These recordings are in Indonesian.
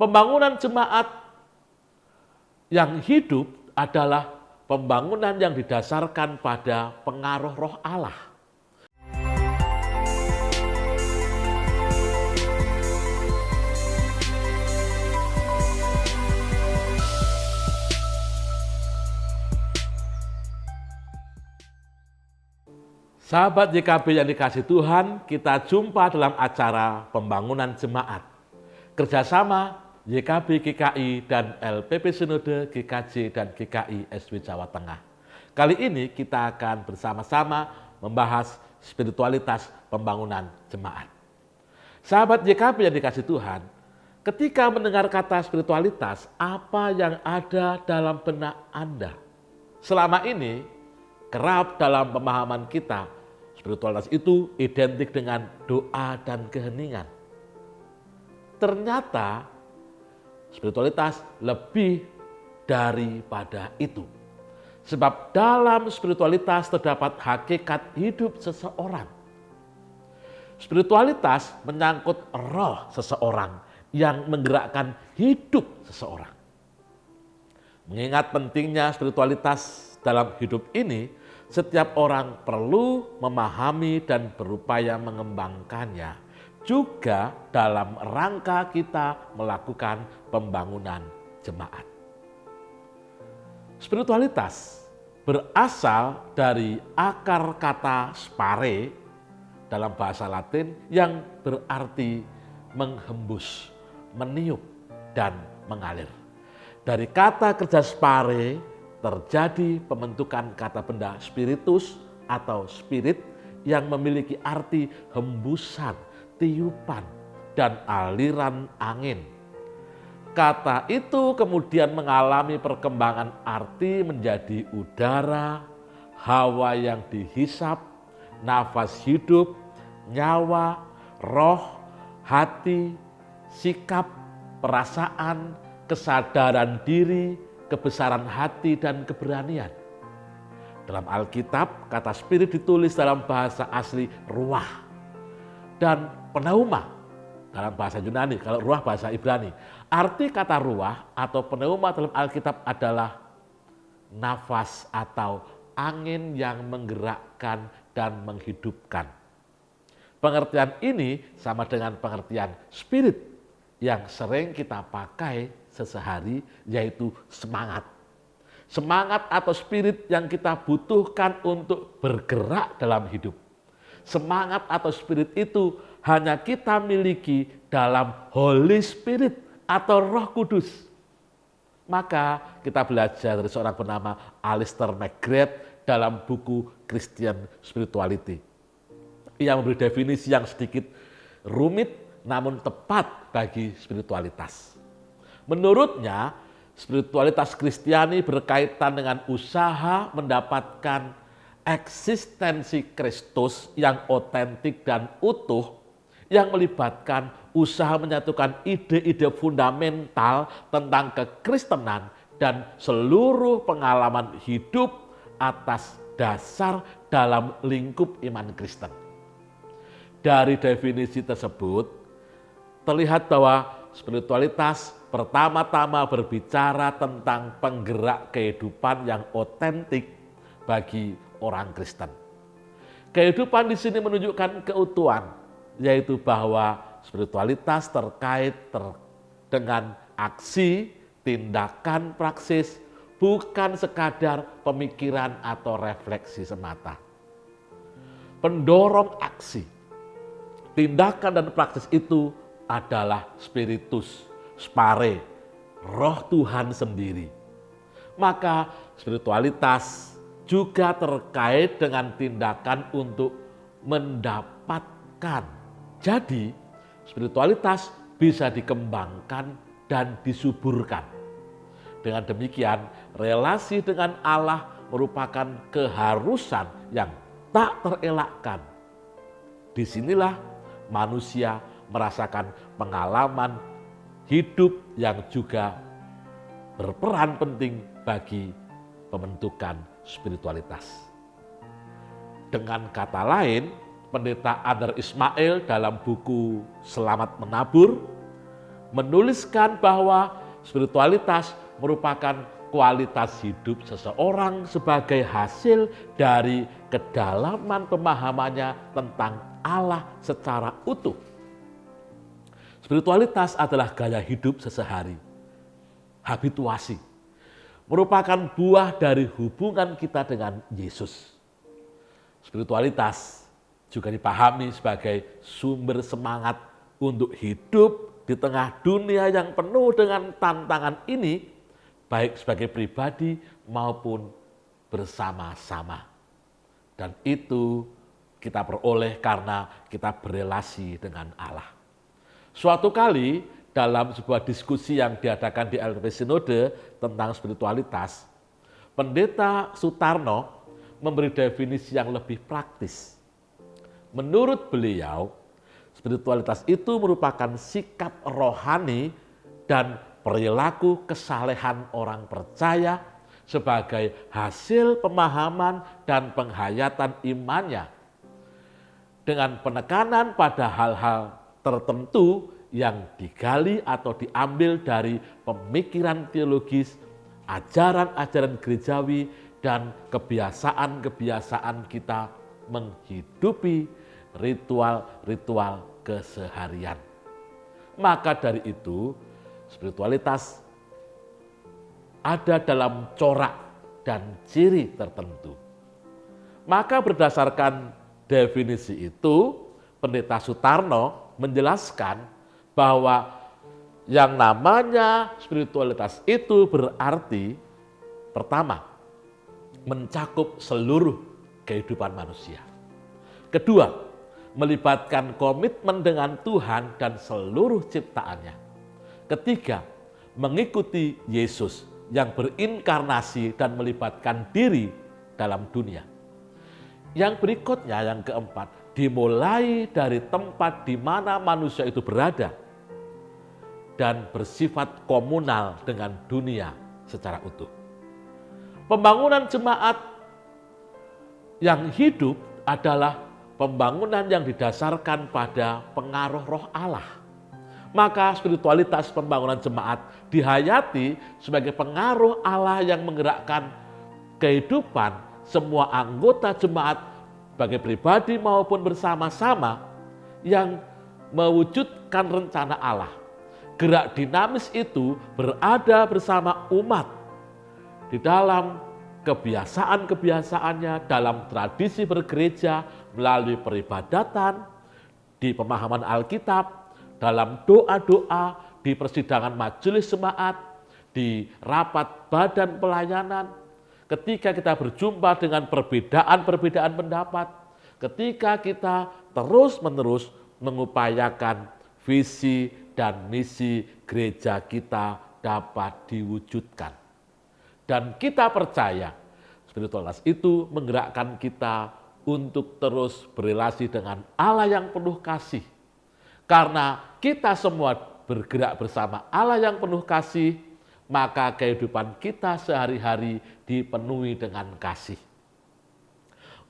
Pembangunan jemaat yang hidup adalah pembangunan yang didasarkan pada pengaruh Roh Allah. Sahabat YKB yang dikasihi Tuhan, kita jumpa dalam acara pembangunan jemaat. Kerjasama YKB GKI dan LPP Sinode GKJ dan GKI SW Jawa Tengah. Kali ini kita akan bersama-sama membahas spiritualitas pembangunan jemaat. Sahabat YKB yang dikasihi Tuhan, ketika mendengar kata spiritualitas, apa yang ada dalam benak Anda? Selama ini, kerap dalam pemahaman kita, spiritualitas itu identik dengan doa dan keheningan. Ternyata spiritualitas lebih daripada itu. Sebab dalam spiritualitas terdapat hakikat hidup seseorang. Spiritualitas menyangkut roh seseorang yang menggerakkan hidup seseorang. Mengingat pentingnya spiritualitas dalam hidup ini, setiap orang perlu memahami dan berupaya mengembangkannya, juga dalam rangka kita melakukan pembangunan jemaat. Spiritualitas berasal dari akar kata spare dalam bahasa Latin yang berarti menghembus, meniup, dan mengalir. Dari kata kerja spare terjadi pembentukan kata benda spiritus atau spirit yang memiliki arti hembusan, tiupan, dan aliran angin. Kata itu kemudian mengalami perkembangan arti menjadi udara, hawa yang dihisap, nafas hidup, nyawa, roh, hati, sikap, perasaan, kesadaran diri, kebesaran hati, dan keberanian. Dalam Alkitab, kata spirit ditulis dalam bahasa asli ruah dan pneuma dalam bahasa Yunani, kalau ruah bahasa Ibrani. Arti kata ruah atau pneuma dalam Alkitab adalah nafas atau angin yang menggerakkan dan menghidupkan. Pengertian ini sama dengan pengertian spirit yang sering kita pakai sehari-hari, yaitu semangat. Semangat atau spirit yang kita butuhkan untuk bergerak dalam hidup. Semangat atau spirit itu hanya kita miliki dalam Holy Spirit atau Roh Kudus. Maka kita belajar dari seorang bernama Alistair McGrath dalam buku Christian Spirituality. Ia memberi definisi yang sedikit rumit namun tepat bagi spiritualitas. Menurutnya, spiritualitas Kristiani berkaitan dengan usaha mendapatkan eksistensi Kristus yang otentik dan utuh, yang melibatkan usaha menyatukan ide-ide fundamental tentang kekristenan dan seluruh pengalaman hidup atas dasar dalam lingkup iman Kristen. Dari definisi tersebut, terlihat bahwa spiritualitas pertama-tama berbicara tentang penggerak kehidupan yang otentik bagi orang Kristen. Kehidupan di sini menunjukkan keutuhan, yaitu bahwa spiritualitas terkait dengan aksi, tindakan, praksis, bukan sekadar pemikiran atau refleksi semata. Pendorong aksi, tindakan dan praksis itu adalah spiritus, spare, roh Tuhan sendiri. Maka spiritualitas juga terkait dengan tindakan untuk mendapatkan. Jadi spiritualitas bisa dikembangkan dan disuburkan. Dengan demikian, relasi dengan Allah merupakan keharusan yang tak terelakkan. Disinilah manusia merasakan pengalaman hidup yang juga berperan penting bagi pembentukan spiritualitas. Dengan kata lain, Pendeta Adar Ismail dalam buku Selamat Menabur menuliskan bahwa spiritualitas merupakan kualitas hidup seseorang sebagai hasil dari kedalaman pemahamannya tentang Allah secara utuh. Spiritualitas adalah gaya hidup sehari-hari, habituasi, merupakan buah dari hubungan kita dengan Yesus. Spiritualitas juga dipahami sebagai sumber semangat untuk hidup di tengah dunia yang penuh dengan tantangan ini, baik sebagai pribadi maupun bersama-sama. Dan itu kita peroleh karena kita berelasi dengan Allah. Suatu kali dalam sebuah diskusi yang diadakan di LPP Sinode tentang spiritualitas, Pendeta Sutarno memberi definisi yang lebih praktis. Menurut beliau, spiritualitas itu merupakan sikap rohani dan perilaku kesalehan orang percaya sebagai hasil pemahaman dan penghayatan imannya dengan penekanan pada hal-hal tertentu yang digali atau diambil dari pemikiran teologis, ajaran-ajaran gerejawi, dan kebiasaan-kebiasaan kita menghidupi ritual-ritual keseharian. Maka dari itu, spiritualitas ada dalam corak dan ciri tertentu. Maka berdasarkan definisi itu, Pendeta Sutarno menjelaskan bahwa yang namanya spiritualitas itu berarti pertama, mencakup seluruh kehidupan manusia. Kedua, melibatkan komitmen dengan Tuhan dan seluruh ciptaannya. Ketiga, mengikuti Yesus yang berinkarnasi dan melibatkan diri dalam dunia. Yang berikutnya, yang keempat, dimulai dari tempat di mana manusia itu berada dan bersifat komunal dengan dunia secara utuh. Pembangunan jemaat yang hidup adalah pembangunan yang didasarkan pada pengaruh roh Allah. Maka spiritualitas pembangunan jemaat dihayati sebagai pengaruh Allah yang menggerakkan kehidupan semua anggota jemaat bagai pribadi maupun bersama-sama yang mewujudkan rencana Allah. Gerak dinamis itu berada bersama umat di dalam kebiasaan-kebiasaannya, dalam tradisi bergereja, melalui peribadatan, di pemahaman Alkitab, dalam doa-doa, di persidangan majelis jemaat, di rapat badan pelayanan, ketika kita berjumpa dengan perbedaan-perbedaan pendapat, ketika kita terus-menerus mengupayakan visi dan misi gereja kita dapat diwujudkan. Dan kita percaya spiritualitas itu menggerakkan kita untuk terus berelasi dengan Allah yang penuh kasih. Karena kita semua bergerak bersama Allah yang penuh kasih, maka kehidupan kita sehari-hari dipenuhi dengan kasih.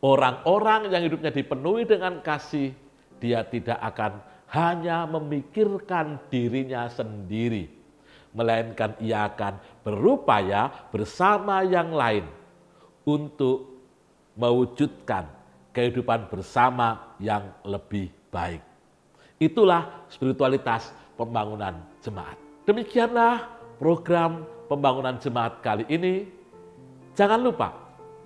Orang-orang yang hidupnya dipenuhi dengan kasih, dia tidak akan hanya memikirkan dirinya sendiri, melainkan ia akan berupaya bersama yang lain untuk mewujudkan kehidupan bersama yang lebih baik. Itulah spiritualitas pembangunan jemaat. Demikianlah program pembangunan jemaat kali ini. Jangan lupa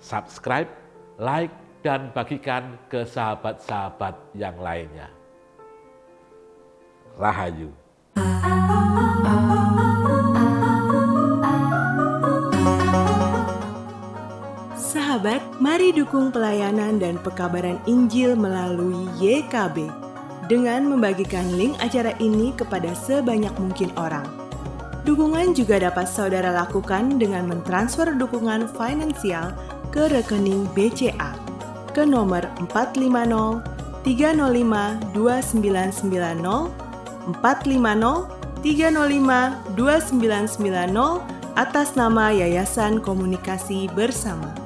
subscribe, like, dan bagikan ke sahabat-sahabat yang lainnya. Rahayu. Sahabat, mari dukung pelayanan dan pekabaran Injil melalui YKB dengan membagikan link acara ini kepada sebanyak mungkin orang. Dukungan juga dapat saudara lakukan dengan mentransfer dukungan finansial ke rekening BCA ke nomor 450 305 2990 450 305 2990 atas nama Yayasan Komunikasi Bersama.